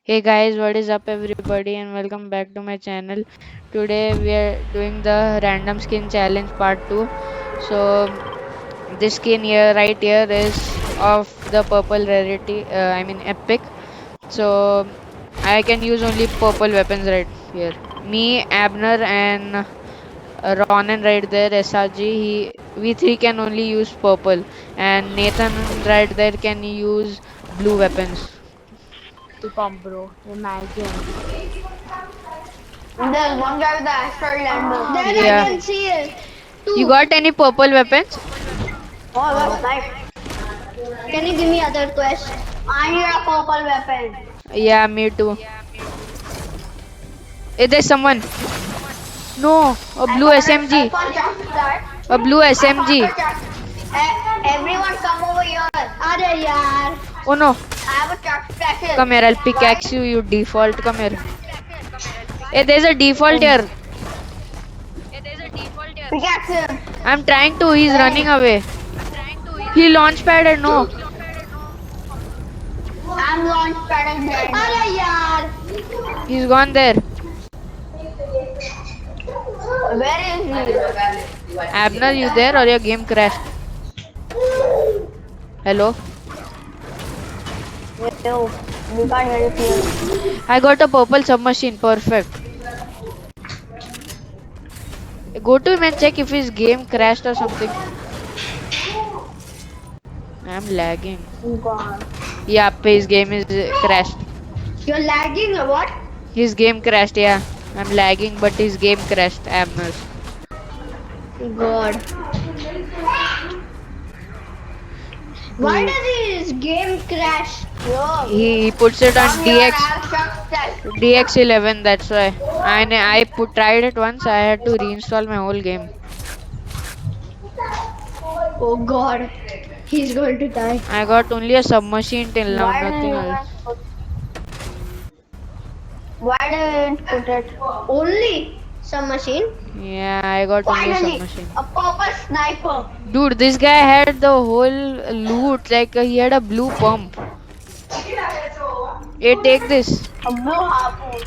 Hey guys, what is up everybody and welcome back to my channel. Today we are doing the random skin challenge part 2. So this skin here right here is of the purple rarity, I mean epic. So I can use only purple weapons right here. Me, Abner and Ronan right there, SRG, we three can only use purple and Nathan right there can use blue weapons. Pump, bro. Imagine. And there's one guy with the asteroid lander. Then I Yeah. can see it. You Two. got any purple weapons? Oh, that's nice. Can you give me other quest? I need a purple weapon. Yeah, me too. There's someone. No, a I blue got a SMG. self on chest that. A blue I found a SMG. chest. Everyone come over here. अरे यार. Oh no. I have a chest special. Come here, I'll Why? pickaxe you, you default. Come here. Hey, there's a default here. Pickaxe him. I'm trying to. He's running Hey, away. He launch padded. No. I'm launch padding behind अरे him. यार. He's gone there. Where is he? Abner, you there or your game crashed? Hello? Yo, we can't help you. I got a purple submachine. Perfect. Go to him and check if his game crashed or something. I'm lagging. God. Yep, his game is crashed. You're lagging or what? His game crashed, yeah. I'm lagging, but his game crashed, Abner's. God. Why does his game crash? Yo, He puts it on come here. I DX have chest special. DX11, that's why. And tried it once, I had to reinstall my whole game. Oh God. He's going to die. I got only a submachine till now, Why nothing didn't else. you put? Why didn't put it? Only some machine. Yeah, I got only a Finally, submachine. a purple sniper. Dude, this guy had the whole loot, like he had a blue pump. Hey, take this. A blue harpoon.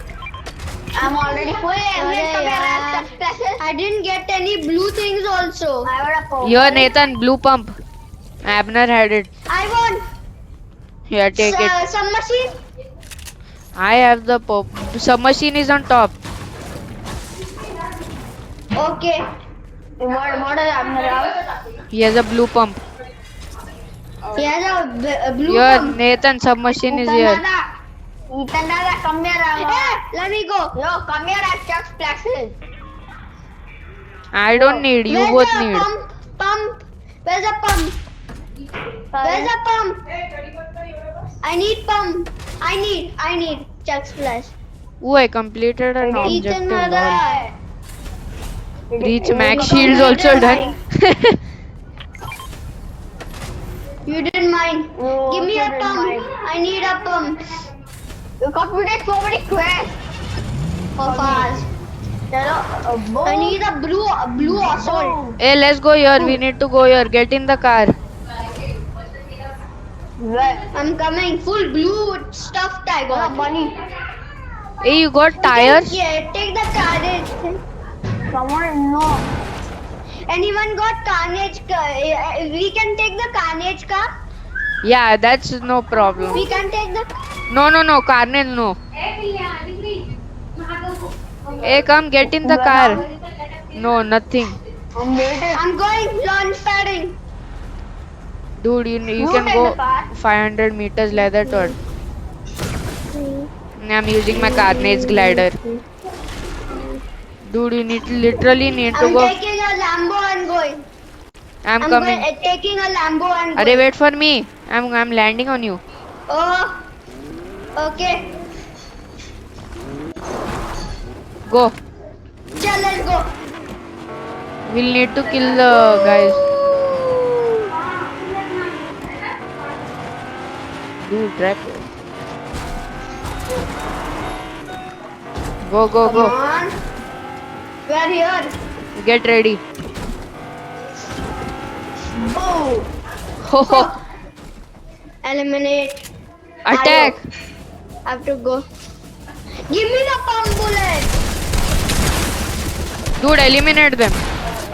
I'm already full. अरे Come here, I have यार. chest special. I didn't get any blue things also. I got a purple. Here, Nathan, blue pump. Abner had it. I want Here, take it. some machine. I have the submachine is on top. Okay. What is happening? He has a blue pump. He has a blue Here, pump. Nathan, submachine is here. Ethan Dada, come here. Hey, let me go. Yo, come here. I have chest special. I don't need, you Where's both the need. pump? Pump. Where's the pump? Where's the pump? I need pump. I need chuck splash. Oh, I completed an Ethan objective. Lol. Dada. Reach max shields also done. You didn't mind. Oh, Give me you a didn't pump. mind. I need a pump. You completed so many quests. For fast. I need a blue assault. Hey, let's go here. We need to go here. Get in the car. I'm coming. Full blue stuff I got. Bunny. Hey, you got tires? Yeah, take the carnage. Someone no. Anyone got carnage? We can take the carnage car. Yeah, that's no problem. We can take the. No, Carnage, no. Hey, come get in the car. No, nothing. I'm waiting. I'm going launch padding. Dude, you can take go the car. 500 meters leather tour. I'm using my Carnage glider. Dude, you literally need to I'm go. taking a Lambo and going. I'm coming. Taking a Lambo and Arey, going. wait for me. I'm landing on you. Oh, okay. Go. Chal, let's go. We'll need to kill the guys. Dude, track. Go. Come on. We are here. Get ready. Oh, Ho ho. eliminate. Attack. I have to go. Give me the pump bullet. Dude, eliminate them.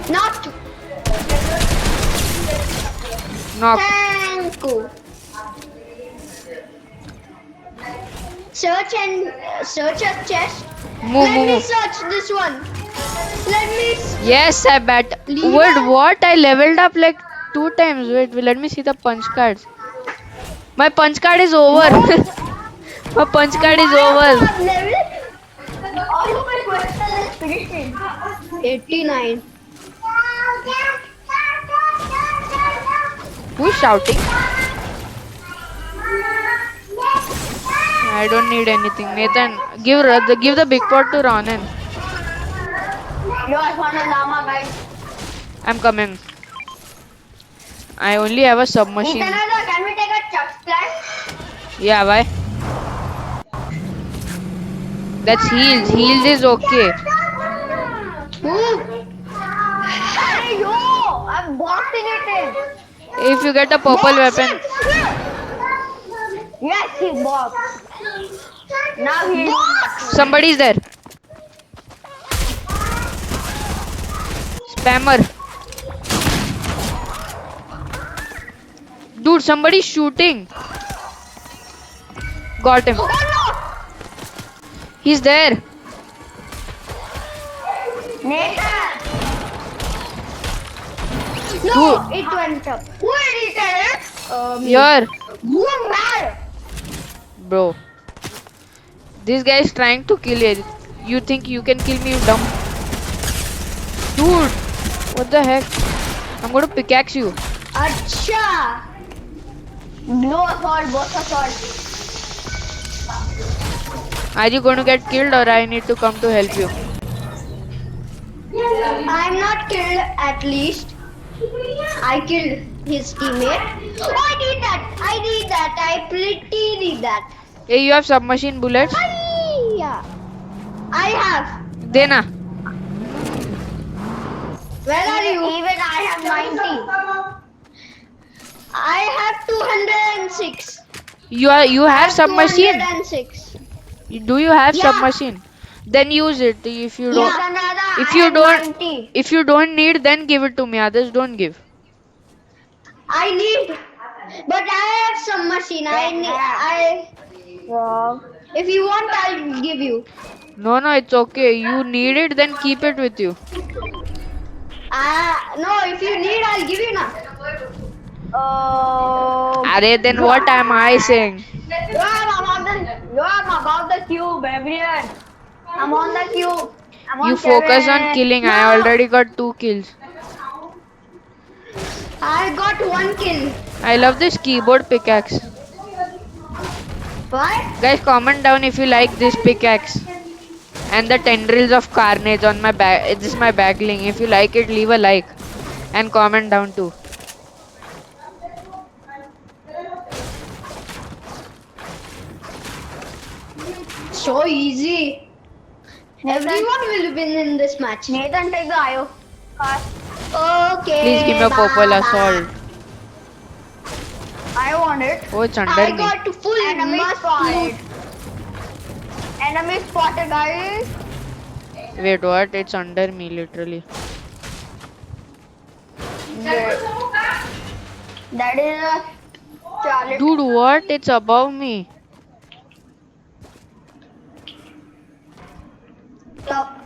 Not. Knock. Thank you. Search a chest. Move, Let me move. search this one. Let me. Yes, I bet. Leader? Wait, what? I leveled up like 2 times. Wait, let me see the punch cards. My punch card is over. My punch card is over. All of my question is finishing. 89. Who's shouting? I don't need anything. Nathan, give the big pot to Ronan. Yo, I found a llama, guys. I'm coming. I only have a submachine. Ethan, can we take a chuck plant? Yeah, why? That's heals. Heals is okay. Hey, yo! I'm boxing it in. If you get a purple weapon. Yes, he boxed. Now he box. Somebody's there. Spammer. Dude, somebody's shooting. Got him. Oh, no. He's there. Nathan! No, Who? it went up. Who did he tell it? Here. Who mad? Bro. This guy is trying to kill you. You think you can kill me, you dumb? Dude. What the heck? I'm gonna pickaxe you. Acha! Blue assault, both assault. Are you going to get killed or I need to come to help you? I'm not killed at least. I killed his teammate. Oh, I need that. I need that. I pretty need that. Hey, you have submachine bullets? Yeah. I have. Dena. Where are you? Even I have 90. I have 206. You have submachine? 206. Do you have Yeah. submachine? Then use it. If you don't, Yeah. if I you have don't, 90. if you don't need, then give it to me. Others don't give. I need, but I have some machine. If you want, I'll give you. No, it's okay. You need it, then keep it with you. No, if you need, I'll give you now. Arey, then what am I saying? I'm about the cube, everyone. I'm on the cube. You focus on killing. I already got 2 kills. I got 1 kill. I love this keyboard pickaxe. What? Guys, comment down if you like this pickaxe. And the tendrils of carnage on my back. This is my back link. If you like it, leave a like. And comment down too. So easy. Everyone will win in this match. Nathan, take the IO. Okay. Please give me a purple assault. I want it. Oh, it's under I me. got full enemy spotted. Enemy spotted, guys. Wait, what? It's under me, literally. That is a Charlie. Dude, what? It's above me. Top.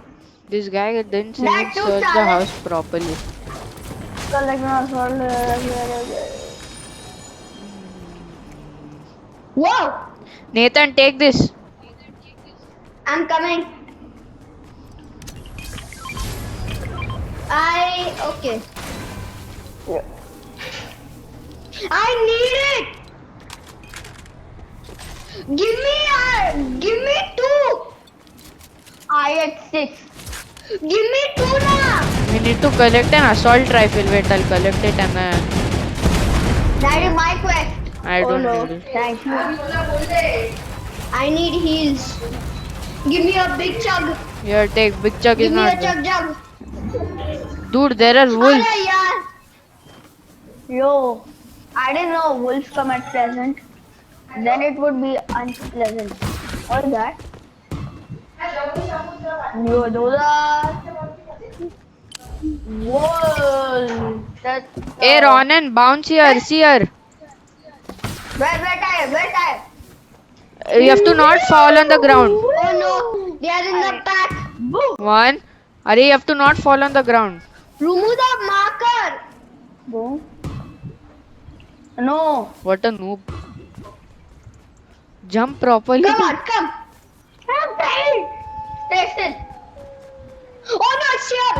This guy didn't even That too, search the Charlie. house properly. Whoa! Nathan, take this. I'm coming. Okay. I need it. Give me 2. I had 6. Give me 2 now. We need to collect an assault rifle. Wait, I'll collect it and That is my quest. I don't need it. Thank you. I need heals. Give me a big chug. Here, take. Big Chuck is Give me not a there. chug. Dude, there are wolves. Arey yaar. Yo, I didn't know wolves come at present. Then it would be unpleasant. What is that? Yo, those are walls. That's Hey Ronan, bounce here, see here. where tire? You have to not fall on the ground. Oh no, they are in the back. Boom. One. Are you have to not fall on the ground. Remove the marker. Boom. No. What a noob. Jump properly. Come on, come. Station. Oh no, it's here.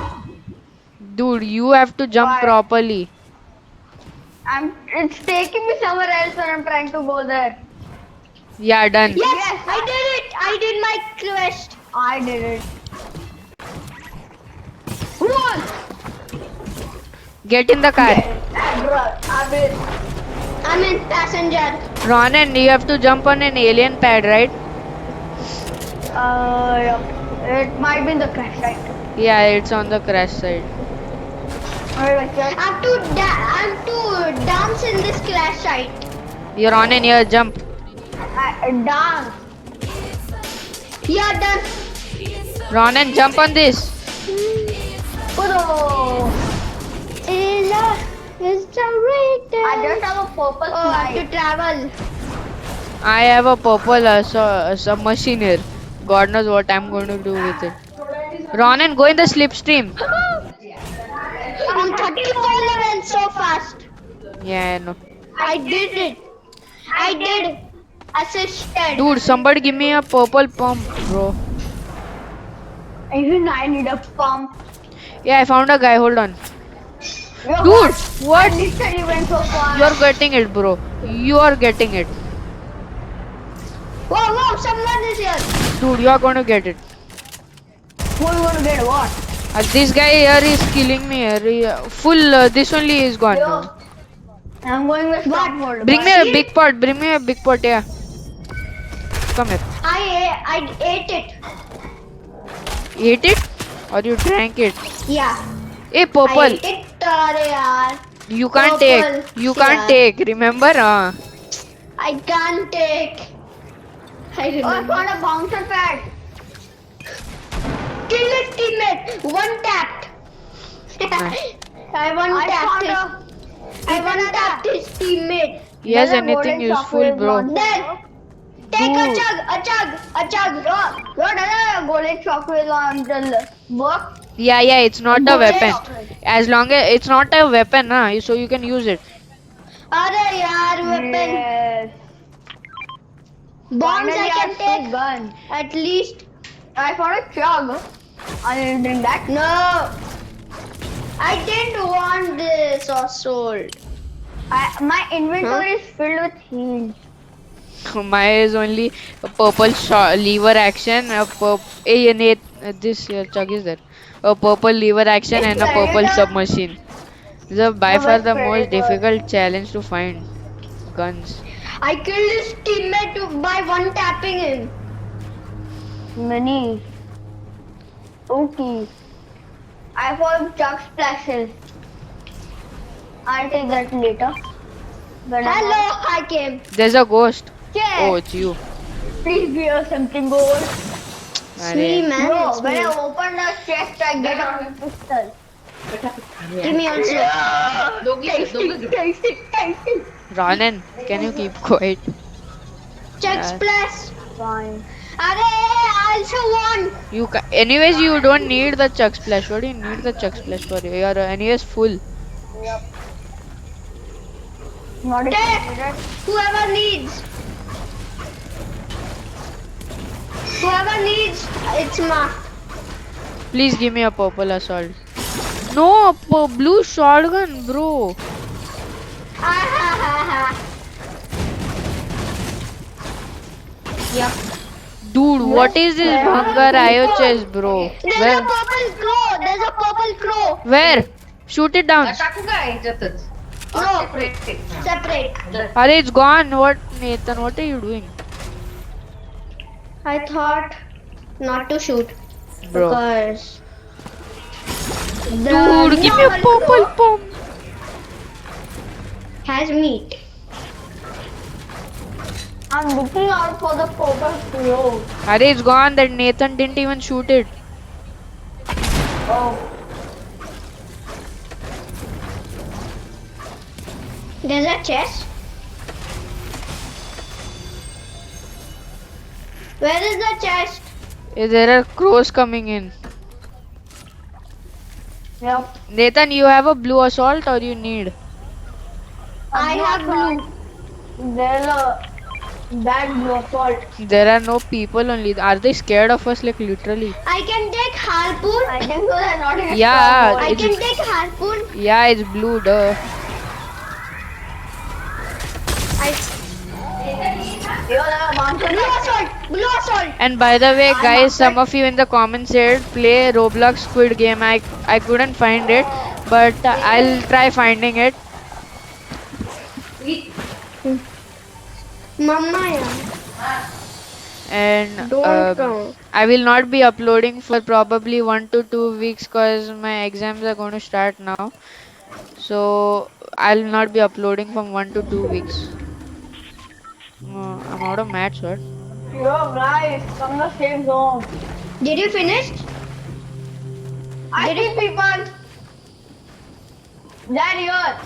Dude, you have to jump Why? properly. It's taking me somewhere else when I'm trying to go there. Yeah, done. Yes, I did it. I did my quest. I did it. Who won? Get in the car. I'm in passenger. Ronan, you have to jump on an alien pad, right? Yeah. It might be in the crash site. Yeah, it's on the crash side. I have to dance in this crash site. You're on in here, jump. Dance. Yeah, done. Ronan, jump on this. Kudo. Is the rated? I just have a purple Oh, I have slide. to travel. I have a purple submachine here. God knows what I'm going to do with it. Ronan, go in the slipstream. I'm 34 level so fast. Yeah, I know. I did it. I did. Assisted. Dude, somebody give me a purple pump, bro. Even I need a pump. Yeah, I found a guy. Hold on. Yo, Dude, what? I literally went so far. You're getting it, bro. You are getting it. Whoa, someone is here. Dude, you are going to get it. Who you gonna get what? This guy here is killing me here. This only is gone Yo. now. I'm going with stop mode. Bring me a big pot. Bring me a big pot, yeah. Come here. I ate it. Ate it? Or you drank it? Yeah. Hey, I purple. ate it. Yaar. You can't Purple, take. You can't yeah. take. Remember? I can't take. I Oh, I remember. found a bouncer pad. Kill his teammate. One tapped. I one I tapped found his. I one tapped his teammate. He has There's a anything golden useful, chocolate bro. bouncer. Then take a Dude. chug. What does a golden chocolate launcher work? Yeah, it's not a Golden weapon. chocolate. As long as it's not a weapon, so you can use it. Arey yaar, weapon. Yes. Bombs Finally, I can have two take. guns. At least. I found a chug. I didn't drink that. No. I didn't want this or sold. My inventory is filled with heals. My is only a purple lever action. This chug is there. A purple lever action and a purple submachine. These are by Oh, far that's the pretty most good. difficult challenge to find guns. I killed his teammate by one tapping him. Many. Okay. I found chug splashes. I'll take that later. When I'm Hello, out. I came. There's a ghost. Yes. Oh, it's you. Please be a something gold. It's me, Arey. man. Bro, It's when me. I open the chest, I get a pistol. Give me also. Tasty. Ronan, can you keep quiet? Check splash. Fine. Arey, I also won. Anyways, you don't need the chug splash. What do you need the chug splash for? You're anyways full. Yep. Not a Take. Whoever needs. Whoever needs, it's marked. Please give me a purple assault. No, blue shotgun, bro. Yep. Dude, what is this Bhangar IO chest, bro? There's a Where? purple crow. There's a purple crow. Where? Shoot it down. टाकू का ह्याच्यातच No, separate separate. Arey, it's gone. What, Nathan? What are you doing, I thought not to shoot bro? because Dude, give me a normal purple crow pump. has meat. I'm looking out for the purple glow. Are it's gone. That Nathan didn't even shoot it. Oh, There's a chest. Where is the chest? There are crows coming in. yep. Nathan, you have a blue assault or you need? I have blue. There's a bad blue assault. There are no people only. Are they scared of us? Like literally? I can take harpoon. I think so they're not in a Yeah, stronghold. I it's- can take harpoon. Yeah, it's blue. Duh. I You're a mountain. blue assault. Blue assault. And by the way, guys, some of you in the comments said play Roblox Squid Game. I couldn't find it, but I'll try finding it. Mama, yeah. And Don't come. I will not be uploading for probably 1 to 2 weeks because my exams are going to start now. So I'll not be uploading from 1 to 2 weeks. I'm out of match, what? You're right. From the safe zone. Did you finish? I see people. They're here.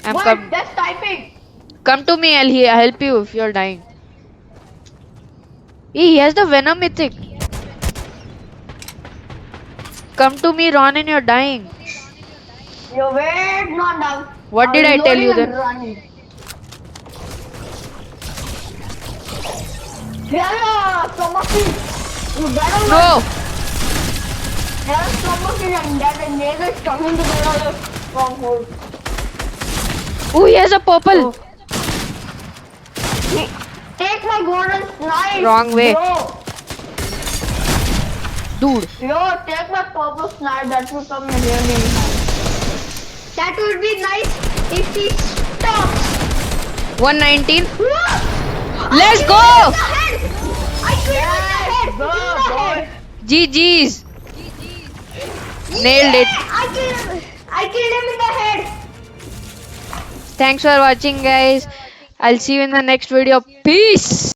I'm What? com- That's typing. Come to me, I'll help you if you're dying. He has the Venom Mythic. Come to me, Ronin, you're dying. Your weight not down. What did I tell you then? then? Running. Yeah, somebody. You better run. No! There's somebody and that and they is coming to the stronghold. Oh, he has a purple. Take my golden snipe. Wrong way. Dude. Yo, take my purple snipe. That will come in really nice. That would be nice if he stops. 119. Let's go! I killed him in the Go, head. GG's. Nailed it. I killed him in the head. Thanks for watching, guys. I'll see you in the next video. Peace.